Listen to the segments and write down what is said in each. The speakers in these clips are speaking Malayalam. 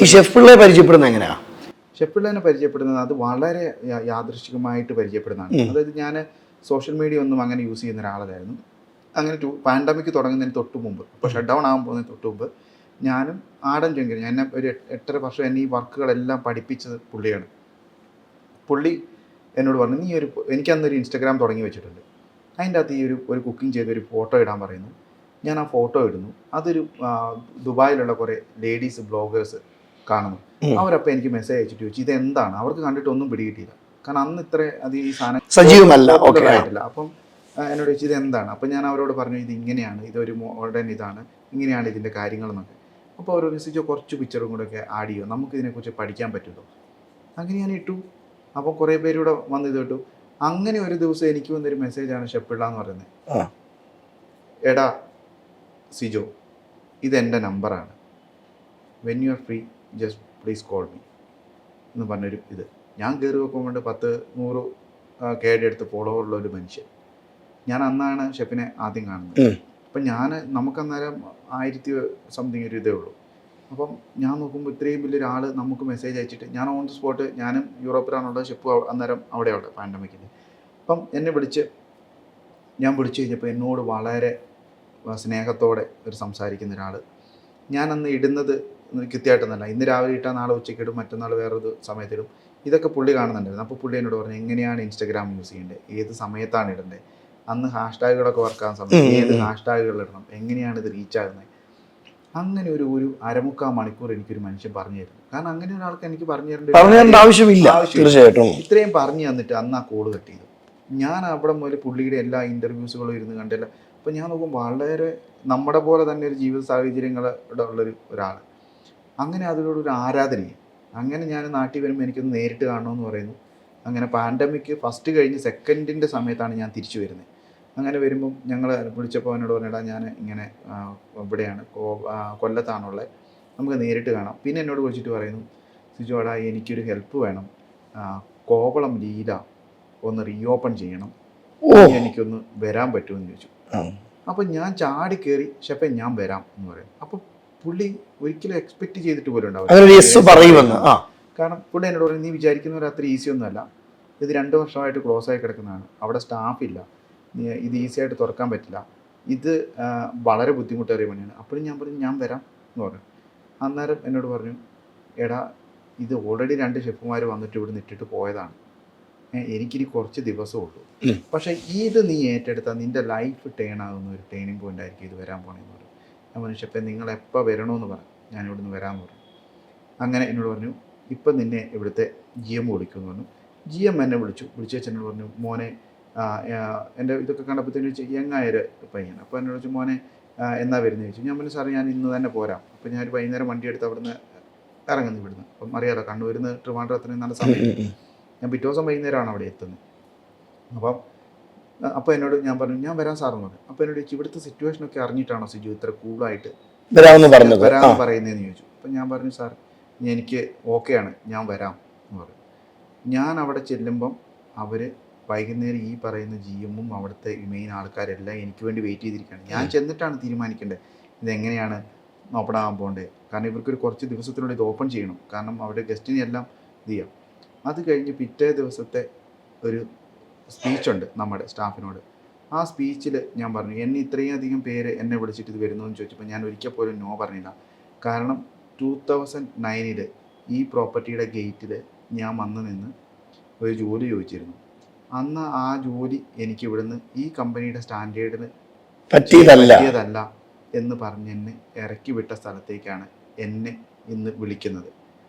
ഈ ഷെഫ് പിള്ളയെ പരിചയപ്പെടുന്നത് എങ്ങനെയാ? ഷെഫ് പിള്ളേനെ പരിചയപ്പെടുന്നത് അത് വളരെ യാദൃശ്ചികമായിട്ട് പരിചയപ്പെടുന്നതാണ്. അതായത് ഞാൻ സോഷ്യൽ മീഡിയ ഒന്നും അങ്ങനെ യൂസ് ചെയ്യുന്ന ഒരാളായിരുന്നു. അങ്ങനെ പാൻഡമിക് തുടങ്ങുന്നതിന് തൊട്ട് മുമ്പ്, ഇപ്പോൾ ഷട്ട് ഡൗൺ ആകാൻ പോകുന്നതിന് തൊട്ട് മുമ്പ് ഞാനും ആടൻ ചെങ്കരി എന്നെ ഒരു 8.5 വർഷം എന്നെ ഈ വർക്കുകളെല്ലാം പഠിപ്പിച്ചത് പുള്ളിയാണ്. പുള്ളി എന്നോട് പറഞ്ഞു, നീ എനിക്കന്നൊരു ഇൻസ്റ്റാഗ്രാം തുടങ്ങി വെച്ചിട്ടുണ്ട്, അതിൻ്റെ അകത്ത് ഈ ഒരു കുക്കിംഗ് ചെയ്തൊരു ഫോട്ടോ ഇടാൻ പറയുന്നു. ഞാൻ ആ ഫോട്ടോ ഇടുന്നു. അതൊരു ദുബായിലുള്ള കുറേ ലേഡീസ് ബ്ലോഗേഴ്സ് കാണുന്നു. അവരപ്പോൾ എനിക്ക് മെസ്സേജ് അയച്ചിട്ട് ചോദിച്ചു ഇതെന്താണ്. അവർക്ക് കണ്ടിട്ടൊന്നും പിടികിട്ടിയില്ല, കാരണം അന്ന് ഇത്ര അത് ഈ സാധനം സജീവമല്ല ആയിട്ടില്ല. അപ്പം എന്നോട് ചോദിച്ചു ഇതെന്താണ്. അപ്പം ഞാൻ അവരോട് പറഞ്ഞു ഇത് ഇങ്ങനെയാണ്, ഇതൊരു മോഡേൺ ഇതാണ്, ഇങ്ങനെയാണ് ഇതിൻ്റെ കാര്യങ്ങളെന്നൊക്കെ. അപ്പോൾ അവർ വിസിച്ചോ കുറച്ച് പിക്ചറും കൂടെ ഒക്കെ ആഡ് ചെയ്യുമോ, നമുക്കിതിനെക്കുറിച്ച് പഠിക്കാൻ പറ്റുമോ. അങ്ങനെ ഞാൻ ഇട്ടു. അപ്പോൾ കുറേ പേരൂടെ വന്ന് ഇത് ഇട്ടു. അങ്ങനെ ഒരു ദിവസം എനിക്ക് വന്നൊരു മെസ്സേജാണ് ഷെഫ് പിള്ള എന്ന് പറയുന്നത്. എടാ സിജോ, ഇതെൻ്റെ നമ്പറാണ്, when you are free just please call me എന്ന് പറഞ്ഞൊരു ഇത്. ഞാൻ കയറി നോക്കുമ്പോൾ 10-100K അടുത്ത് ഫോളോവറുള്ള ഒരു മനുഷ്യൻ. ഞാൻ അന്നാണ് ഷെഫിനെ ആദ്യം കാണുന്നത്. അപ്പം നമുക്കന്നേരം 1000 ഒരു ഇതേ ഉള്ളൂ. അപ്പം ഞാൻ നോക്കുമ്പോൾ ഇത്രയും വലിയൊരാൾ നമുക്ക് മെസ്സേജ് അയച്ചിട്ട്, ഞാൻ ഓൺ ദി സ്പോട്ട്, ഞാനും യൂറോപ്പിലാണുള്ളത്, ഷെഫ് അന്നേരം അവിടെയുള്ളത് പാൻഡമിക്കിൽ. അപ്പം എന്നെ ഞാൻ വിളിച്ചു കഴിഞ്ഞപ്പോൾ എന്നോട് വളരെ സ്നേഹത്തോടെ സംസാരിക്കുന്ന ഒരാൾ. ഞാൻ അന്ന് ഇടുന്നത് കൃത്യമായിട്ടൊന്നല്ല, ഇന്ന് രാവിലെ ഇട്ടാൽ നാളെ ഉച്ചയ്ക്കിടും, മറ്റന്നാൾ വേറൊരു സമയത്തിടും. ഇതൊക്കെ പുള്ളി കാണുന്നുണ്ടായിരുന്നു. അപ്പോൾ പുള്ളി എന്നോട് പറഞ്ഞു എങ്ങനെയാണ് ഇൻസ്റ്റാഗ്രാം യൂസ് ചെയ്യേണ്ടത്, ഏത് സമയത്താണ് ഇടേണ്ടത്, അന്ന് ഹാഷ്ടാഗുകളൊക്കെ വർക്കാകുന്ന സമയത്ത് ഏത് ഹാഷ്ടാഗുകൾ ഇടണം, എങ്ങനെയാണ് ഇത് റീച്ച് ആകുന്നത്. അങ്ങനെ ഒരു 1/4 മണിക്കൂർ എനിക്കൊരു മനുഷ്യൻ പറഞ്ഞു തരുന്നു. കാരണം അങ്ങനെ ഒരാൾക്ക് എനിക്ക് പറഞ്ഞു തരേണ്ട ആവശ്യമില്ല. തീർച്ചയായിട്ടും ഇത്രയും പറഞ്ഞു തന്നിട്ട് അന്ന് ആ കോള് കട്ട് ചെയ്തു. ഞാൻ അവിടെ മുതൽ പുള്ളിയുടെ എല്ലാ ഇൻ്റർവ്യൂസുകളും ഇരുന്ന് കണ്ടില്ല. അപ്പോൾ ഞാൻ നോക്കുമ്പോൾ വളരെ നമ്മുടെ പോലെ തന്നെ ഒരു ജീവിത സാഹചര്യങ്ങളുടെ ഉള്ളൊരു ഒരാൾ. അങ്ങനെ അതിനോടൊരു ആരാധനയും. അങ്ങനെ ഞാൻ നാട്ടിൽ വരുമ്പോൾ എനിക്കൊന്ന് നേരിട്ട് കാണണമെന്ന് പറയുന്നു. അങ്ങനെ പാൻഡമിക് ഫസ്റ്റ് കഴിഞ്ഞ് സെക്കൻഡിൻ്റെ സമയത്താണ് ഞാൻ തിരിച്ചു വരുന്നത്. അങ്ങനെ വരുമ്പം ഞങ്ങൾ വിളിച്ചപ്പോൾ എന്നോട് പറഞ്ഞിടാ ഞാൻ ഇങ്ങനെ ഇവിടെയാണ് കൊല്ലത്താണുള്ളത്, നമുക്ക് നേരിട്ട് കാണാം. പിന്നെ എന്നോട് വിളിച്ചിട്ട് പറയുന്നു സിജോ എടാ എനിക്കൊരു ഹെൽപ്പ് വേണം, കോവളം ലീല ഒന്ന് റീഓപ്പൺ ചെയ്യണം, എനിക്കൊന്ന് വരാൻ പറ്റുമെന്ന് ചോദിച്ചു. അപ്പം ഞാൻ ചാടി കയറി ഷെഫേ ഞാൻ വരാം എന്ന് പറയും. അപ്പം പുള്ളി ഒരിക്കലും എക്സ്പെക്ട് ചെയ്തിട്ട് പോലും ഉണ്ടാവില്ല. കാരണം പുള്ളി എന്നോട് പറയും നീ വിചാരിക്കുന്നവർ അത്ര ഈസി ഒന്നുമല്ല, ഇത് 2 വർഷമായിട്ട് ക്ലോസ് ആയി കിടക്കുന്നതാണ്, അവിടെ സ്റ്റാഫില്ല, ഇത് ഈസി ആയിട്ട് തുറക്കാൻ പറ്റില്ല, ഇത് വളരെ ബുദ്ധിമുട്ടേറിയ പണിയാണ്. അപ്പോഴും ഞാൻ പറഞ്ഞു ഞാൻ വരാം എന്ന് പറഞ്ഞു. അന്നേരം എന്നോട് പറഞ്ഞു എടാ ഇത് ഓൾറെഡി 2 ഷെഫുമാർ വന്നിട്ട് ഇവിടെ നിന്നിട്ട് പോയതാണ്, എനിക്കിനി കുറച്ച് ദിവസമേ ഉള്ളൂ, പക്ഷേ ഇത് നീ ഏറ്റെടുത്താൽ നിൻ്റെ ലൈഫ് ടേൺ ആകുന്ന ഒരു ടേണിംഗ് പോയിൻ്റ് ആയിരിക്കും ഇത് വരാൻ പോകണമെന്ന് പറഞ്ഞു. ഞാൻ പറഞ്ഞു ഷെഫേ നിങ്ങൾ എപ്പോൾ വരണമെന്ന് പറഞ്ഞു, ഞാൻ ഇവിടുന്ന് വരാമെന്ന് പറഞ്ഞു. അങ്ങനെ എന്നോട് പറഞ്ഞു ഇപ്പം നിന്നെ ഇവിടുത്തെ GM വിളിക്കുമെന്ന് പറഞ്ഞു. GM എന്നെ വിളിച്ചു വെച്ചെന്നോട് പറഞ്ഞു മോനെ എൻ്റെ ഇതൊക്കെ കണ്ടപ്പോഴത്തേന് വെച്ച് യങ്ങായൊരു പയ്യൻ. അപ്പോൾ എന്നോട് വെച്ചു മോനെ എന്നാ വരുന്നത് ചോദിച്ചു. ഞാൻ പറഞ്ഞു സാറേ ഞാൻ ഇന്ന് തന്നെ പോരാം. അപ്പോൾ ഞാനൊരു വൈകുന്നേരം വണ്ടി എടുത്ത് അവിടുന്ന് ഇറങ്ങുന്നു ഇവിടുന്ന്. അപ്പം അറിയാലോ കണ്ണൂരിൽ നിന്ന് ട്രിവാൻഡ്രത്തിന് നല്ല സമയം, ഞാൻ പിറ്റേ ദിവസം വൈകുന്നേരമാണ് അവിടെ എത്തുന്നത്. അപ്പോൾ എന്നോട് ഞാൻ പറഞ്ഞു ഞാൻ വരാൻ സാറെന്ന് പറഞ്ഞു. അപ്പോൾ എന്നോട് ചോദിച്ചു ഇവിടുത്തെ സിറ്റുവേഷനൊക്കെ അറിഞ്ഞിട്ടാണോ സിജു ഇത്ര കൂളായിട്ട് വരാമെന്ന് പറയുന്നതെന്ന് ചോദിച്ചു. അപ്പം ഞാൻ പറഞ്ഞു സാർ എനിക്ക് ഓക്കെയാണ്, ഞാൻ വരാം എന്ന് പറഞ്ഞു. ഞാൻ അവിടെ ചെല്ലുമ്പം അവർ വൈകുന്നേരം ഈ പറയുന്ന GM അവിടുത്തെ മെയിൻ ആൾക്കാരെല്ലാം എനിക്ക് വേണ്ടി വെയിറ്റ് ചെയ്തിരിക്കുകയാണ്. ഞാൻ ചെന്നിട്ടാണ് തീരുമാനിക്കേണ്ടത് ഇതെങ്ങനെയാണ് ഓപ്പൺ ആകാൻ പോകേണ്ടത്. കാരണം ഇവർക്കൊരു കുറച്ച് ദിവസത്തിനുള്ളിൽ ഇത് ഓപ്പൺ ചെയ്യണം, കാരണം അവരുടെ ഗസ്റ്റിനെ എല്ലാം ഇത് ചെയ്യാം. അത് കഴിഞ്ഞ് പിറ്റേ ദിവസത്തെ ഒരു സ്പീച്ചുണ്ട് നമ്മുടെ സ്റ്റാഫിനോട്. ആ സ്പീച്ചിൽ ഞാൻ പറഞ്ഞു എന്നെ ഇത്രയും അധികം പേര് എന്നെ വിളിച്ചിട്ട് ഇത് വരുന്നു എന്ന് ചോദിച്ചപ്പോൾ ഞാൻ ഒരിക്കൽ പോലും നോ പറഞ്ഞില്ല. കാരണം 2009 ഈ പ്രോപ്പർട്ടിയുടെ ഗേറ്റിൽ ഞാൻ വന്ന് നിന്ന് ഒരു ജോലി ചോദിച്ചിരുന്നു. അന്ന് ആ ജോലി എനിക്ക് ഇവിടുന്ന് ഈ കമ്പനിയുടെ സ്റ്റാൻഡേർഡിന് പറ്റിയതല്ല എന്ന് പറഞ്ഞ് എന്നെ ഇറക്കി വിട്ട സ്ഥലത്തേക്കാണ് എന്നെ ഇന്ന് വിളിക്കുന്നത്.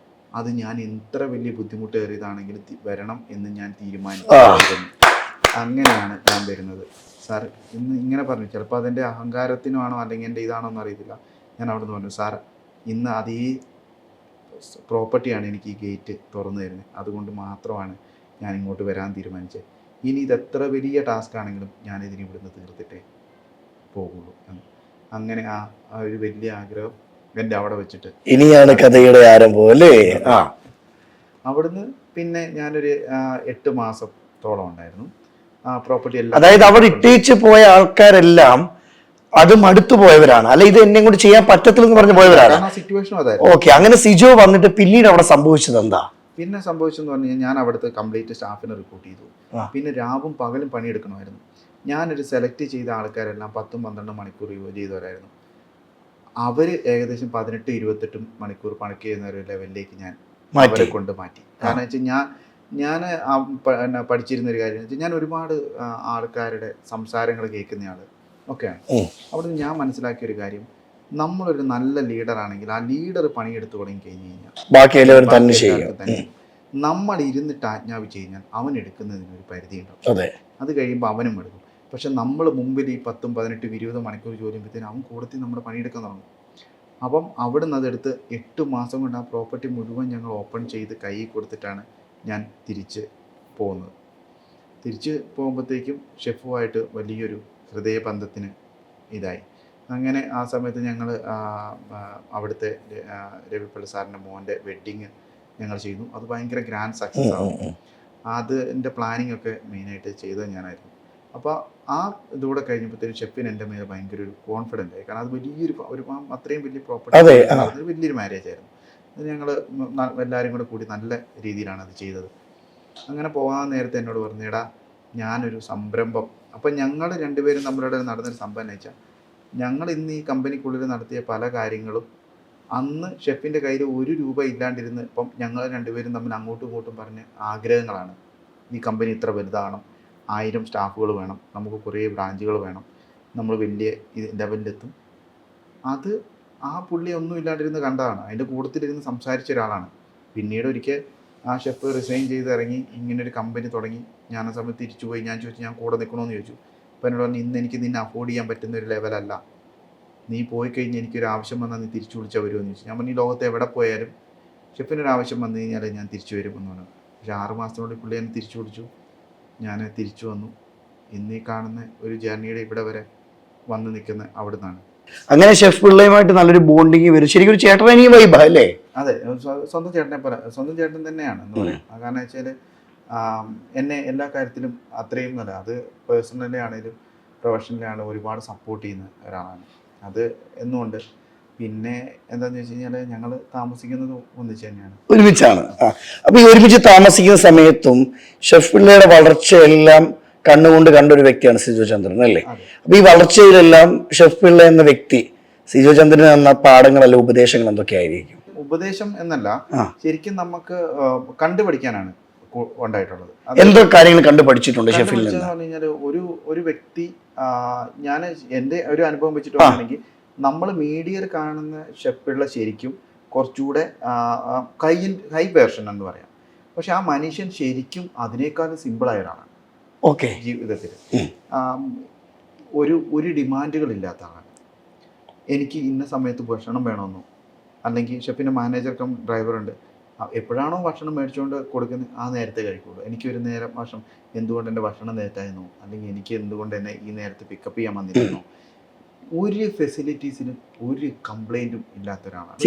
അത് ഞാൻ എത്ര വലിയ ബുദ്ധിമുട്ടേറിയതാണെങ്കിലും വരണം എന്ന് ഞാൻ തീരുമാനിക്കുന്നു. അങ്ങനെയാണ് ഞാൻ വരുന്നത്. സാർ ഇന്ന് ഇങ്ങനെ പറഞ്ഞു, ചിലപ്പോൾ അതെൻ്റെ അഹങ്കാരത്തിനാണോ അല്ലെങ്കിൽ എൻ്റെ ഇതാണോ എന്ന് അറിയത്തില്ല. ഞാൻ അവിടെ നിന്ന് പറഞ്ഞു സാർ ഇന്ന് അതേ പ്രോപ്പർട്ടിയാണ് എനിക്ക് ഈ ഗേറ്റ് തുറന്നു തരുന്നത്, അതുകൊണ്ട് മാത്രമാണ് ഞാൻ ഇങ്ങോട്ട് വരാൻ തീരുമാനിച്ചത്. ഇനി ഇതെത്ര വലിയ ടാസ്ക് ആണെങ്കിലും ഞാനിതിന് ഇവിടുന്ന് തീർത്തിട്ടേ പോകുള്ളൂ. അങ്ങനെ ആ ഒരു വലിയ ആഗ്രഹം എൻ്റെ അവിടെ വെച്ചിട്ട് ഇനിയാണ് കഥയുടെ ആരംഭം അല്ലേ. അവിടുന്ന് പിന്നെ ഞാനൊരു 8 മാസത്തോളം ഉണ്ടായിരുന്നു ആ പ്രോപ്പർട്ടി എല്ലാം. അതായത് അവിടെ ഇട്ടേച്ച് പോയ ആൾക്കാരെല്ലാം അത് മടുത്തു പോയവരാണ്, അല്ല ഇത് എന്നെ കൊണ്ട് ചെയ്യാൻ പറ്റത്തില്ലെന്ന് പറഞ്ഞു പോയവരാണ്. കാരണം സിറ്റുവേഷനും അതായിരുന്നു. ഓക്കെ, അങ്ങനെ സിജോ വന്നിട്ട് പിന്നീട് അവിടെ സംഭവിച്ചത് എന്താ? പിന്നെ സംഭവിച്ചെന്ന് പറഞ്ഞു കഴിഞ്ഞാൽ ഞാൻ അവിടുത്തെ കംപ്ലീറ്റ് സ്റ്റാഫിനെ റിക്രൂട്ട് ചെയ്തു. പിന്നെ രാവും പകലും പണിയെടുക്കണമായിരുന്നു. ഞാനൊരു സെലക്ട് ചെയ്ത ആൾക്കാരെല്ലാം 10-12 മണിക്കൂർ ജോലി ചെയ്തവരായിരുന്നു. അവർ ഏകദേശം 18-28 മണിക്കൂർ പണിക്ക് ചെയ്യുന്ന ഒരു ലെവലിലേക്ക് ഞാൻ അവരെ കൊണ്ട് മാറ്റി. കാരണം വെച്ചാൽ ഞാൻ പഠിച്ചിരുന്ന ഒരു കാര്യം വെച്ചാൽ ഞാൻ ഒരുപാട് ആൾക്കാരുടെ സംസാരങ്ങൾ കേൾക്കുന്നയാൾ ഒക്കെയാണ്. അവിടുന്ന് ഞാൻ മനസ്സിലാക്കിയ ഒരു കാര്യം, നമ്മളൊരു നല്ല ലീഡറാണെങ്കിൽ ആ ലീഡർ പണിയെടുത്ത് തുടങ്ങി കഴിഞ്ഞ് കഴിഞ്ഞാൽ ബാക്കി എല്ലാവരും തന്നെ ചെയ്യും. നമ്മൾ ഇരുന്നിട്ട് ആജ്ഞാപിച്ച് കഴിഞ്ഞാൽ അവൻ എടുക്കുന്നതിനൊരു പരിധി ഉണ്ടാവും. അത് കഴിയുമ്പോൾ അവനും എടുക്കും. പക്ഷെ നമ്മൾ മുമ്പിൽ ഈ 10, 18, 20 മണിക്കൂർ ജോലി ചെയ്യുമ്പോഴത്തേനും അവൻ കൂടുതൽ നമ്മുടെ പണിയെടുക്കാൻ തുടങ്ങും. അപ്പം അവിടെ നിന്ന് അതെടുത്ത് 8 മാസം കൊണ്ട് ആ പ്രോപ്പർട്ടി മുഴുവൻ ഞങ്ങൾ ഓപ്പൺ ചെയ്ത് കയ്യിൽ കൊടുത്തിട്ടാണ് ഞാൻ തിരിച്ച് പോകുന്നത്. തിരിച്ച് പോകുമ്പോഴത്തേക്കും ഷെഫുമായിട്ട് വലിയൊരു ഹൃദയബന്ധത്തിന് ഇതായി. അങ്ങനെ ആ സമയത്ത് ഞങ്ങൾ അവിടുത്തെ രവിപ്പിള്ള സാറിൻ്റെ മോൻ്റെ വെഡ്ഡിങ് ഞങ്ങൾ ചെയ്തു. അത് ഭയങ്കര ഗ്രാൻഡ് സക്സസ് ആവും. അതിൻ്റെ പ്ലാനിങ് ഒക്കെ മെയിനായിട്ട് ചെയ്തത് ഞാനായിരുന്നു. അപ്പോൾ ആ ഇതുകൂടെ കഴിഞ്ഞപ്പോഴത്തേക്കും ഷെഫിന് എൻ്റെ മേലെ ഭയങ്കര ഒരു കോൺഫിഡൻ്റ് ആയി. കാരണം അത് ഒരു അത്രയും വലിയ പ്രോപ്പർട്ടി, വലിയൊരു മാരേജ് ആയിരുന്നു. അത് ഞങ്ങൾ എല്ലാവരും കൂടി നല്ല രീതിയിലാണ് അത് ചെയ്തത്. അങ്ങനെ പോകാൻ നേരത്തെ എന്നോട് പറഞ്ഞേടാ ഞാനൊരു സംരംഭം. അപ്പം ഞങ്ങൾ രണ്ടുപേരും നമ്മളുടെ നടന്നൊരു സംഭവം എന്ന് വെച്ചാൽ, ഞങ്ങൾ ഇന്ന് ഈ കമ്പനിക്കുള്ളിൽ നടത്തിയ പല കാര്യങ്ങളും അന്ന് ഷെഫിൻ്റെ കയ്യിൽ 1 രൂപ ഇല്ലാണ്ടിരുന്ന് ഇപ്പം ഞങ്ങൾ രണ്ടുപേരും തമ്മിൽ അങ്ങോട്ടും ഇങ്ങോട്ടും പറഞ്ഞ ആഗ്രഹങ്ങളാണ്. ഈ കമ്പനി ഇത്ര വലുതാകണം, 1000 സ്റ്റാഫുകൾ വേണം, നമുക്ക് കുറേ ബ്രാഞ്ചുകൾ വേണം, നമ്മൾ വലിയ ലെവലിലെത്തും. അത് ആ പുള്ളി ഒന്നും ഇല്ലാണ്ടിരുന്ന് കണ്ടതാണ്. അതിൻ്റെ കൂട്ടത്തിലിരുന്ന് സംസാരിച്ച ഒരാളാണ്. പിന്നീട് ഒരിക്കൽ ആ ഷെഫ് റിസൈൻ ചെയ്ത് ഇറങ്ങി ഇങ്ങനൊരു കമ്പനി തുടങ്ങി. ഞാൻ ആ സമയത്ത് തിരിച്ചു പോയി. ഞാൻ ചോദിച്ചു ഞാൻ കൂടെ നിൽക്കണമെന്ന് ചോദിച്ചു. അപ്പോൾ എന്നോട് പറഞ്ഞു ഇന്ന് എനിക്ക് നിന്നെ അഫോർഡ് ചെയ്യാൻ പറ്റുന്ന ഒരു ലെവലല്ല, നീ പോയി കഴിഞ്ഞാൽ എനിക്കൊരു ആവശ്യം വന്നാൽ നീ തിരിച്ചു വിളിച്ചാൽ വരുമെന്ന് ചോദിച്ചു. ഞാൻ പറഞ്ഞു ഈ ലോകത്ത് എവിടെ പോയാലും ഷെഫിനൊരു ആവശ്യം വന്നു കഴിഞ്ഞാൽ ഞാൻ തിരിച്ചു വരുമെന്ന് പറഞ്ഞു. പക്ഷേ 6 മാസത്തിനുള്ളിൽ പുള്ളി എന്നെ തിരിച്ചു വിളിച്ചു. ഞാൻ തിരിച്ചു വന്നു. ഇന്നീ കാണുന്ന ഒരു ജേർണിയുടെ ഇവിടെ വരെ വന്ന് നിൽക്കുന്ന അവിടെ നിന്നാണ്. അങ്ങനെ ഷെഫ് പിള്ളയുമായിട്ട് നല്ലൊരു ബോണ്ടിങ് വരും. ശരിക്കും ഒരു ചേട്ടനീ വൈബാ അല്ലേ? അതെ, സ്വന്തം ചേട്ടനെ പോലെ സ്വന്തം ചേട്ടൻ തന്നെയാണ് എന്ന് പറയാം. കാരണം വെച്ചാൽ എന്നെ എല്ലാ കാര്യത്തിലും അത്രയും നല്ല, അത് പേഴ്സണലി ആണെങ്കിലും പ്രൊഫഷണലി ആണെങ്കിലും ഒരുപാട് സപ്പോർട്ട് ചെയ്യുന്ന ഒരാളാണ്. അത് എന്നുമുണ്ട്. പിന്നെ എന്താണെന്ന് വെച്ച് കഴിഞ്ഞാൽ ഞങ്ങൾ താമസിക്കുന്നത് ഒന്നിച്ച് തന്നെയാണ്, ഒരുമിച്ചാണ്. അപ്പൊ ഈ ഒരുമിച്ച് താമസിക്കുന്ന സമയത്തും ഷെഫ് പിള്ളയുടെ വളർച്ചയെല്ലാം കണ്ണുകൊണ്ട് കണ്ടൊരു വ്യക്തിയാണ് സിജോ ചന്ദ്രൻ അല്ലേ? അപ്പൊ ഈ വളർച്ചയിലെല്ലാം ഷെഫ് പിള്ള എന്ന വ്യക്തി സിജോ ചന്ദ്രന് തന്ന പാഠങ്ങളല്ല ഉപദേശങ്ങൾ എന്തൊക്കെയായിരിക്കും? ഉപദേശം എന്നല്ല, ശരിക്കും നമുക്ക് കണ്ടുപഠിക്കാനാണ് ഉണ്ടായിട്ടുള്ളത്. എന്തോ കാര്യങ്ങൾ കണ്ടുപഠിച്ചിട്ടുണ്ട് ഷെഫിൽ നിന്ന് പറഞ്ഞു കഴിഞ്ഞാൽ ഒരു വ്യക്തി, ഞാൻ എൻ്റെ ഒരു അനുഭവം വെച്ചിട്ട് പറയുകയാണെങ്കിൽ, നമ്മൾ മീഡിയയിൽ കാണുന്ന ഷെഫ് പിള്ള ശരിക്കും കുറച്ചുകൂടെ ഹൈ വേർഷൻ എന്ന് പറയാം. പക്ഷെ ആ മനുഷ്യൻ ശരിക്കും അതിനേക്കാളും സിമ്പിളായ ഒരാളാണ്. ഓക്കെ, ജീവിതത്തിൽ ഒരു ഡിമാൻഡുകളില്ലാത്ത ആളാണ്. എനിക്ക് ഇന്ന സമയത്ത് ഭക്ഷണം വേണമെന്നോ, അല്ലെങ്കിൽ ഷെഫിൻ്റെ മാനേജർ കം ഡ്രൈവറുണ്ട്, എപ്പോഴാണോ ഭക്ഷണം മേടിച്ചുകൊണ്ട് കൊടുക്കുന്നത് ആ നേരത്തെ കഴിക്കുള്ളൂ. എനിക്കൊരു നേരം ഭക്ഷണം എന്തുകൊണ്ട് എൻ്റെ ഭക്ഷണം നേരത്തായിരുന്നു, അല്ലെങ്കിൽ എനിക്ക് എന്തുകൊണ്ട് എന്നെ ഈ നേരത്തെ പിക്കപ്പ് ചെയ്യാൻ വന്നിരുന്നോ, ഒരു ഫെസിലിറ്റീസിനും ഒരു കംപ്ലൈൻറ്റും ഇല്ലാത്ത ഒരാളാണ്.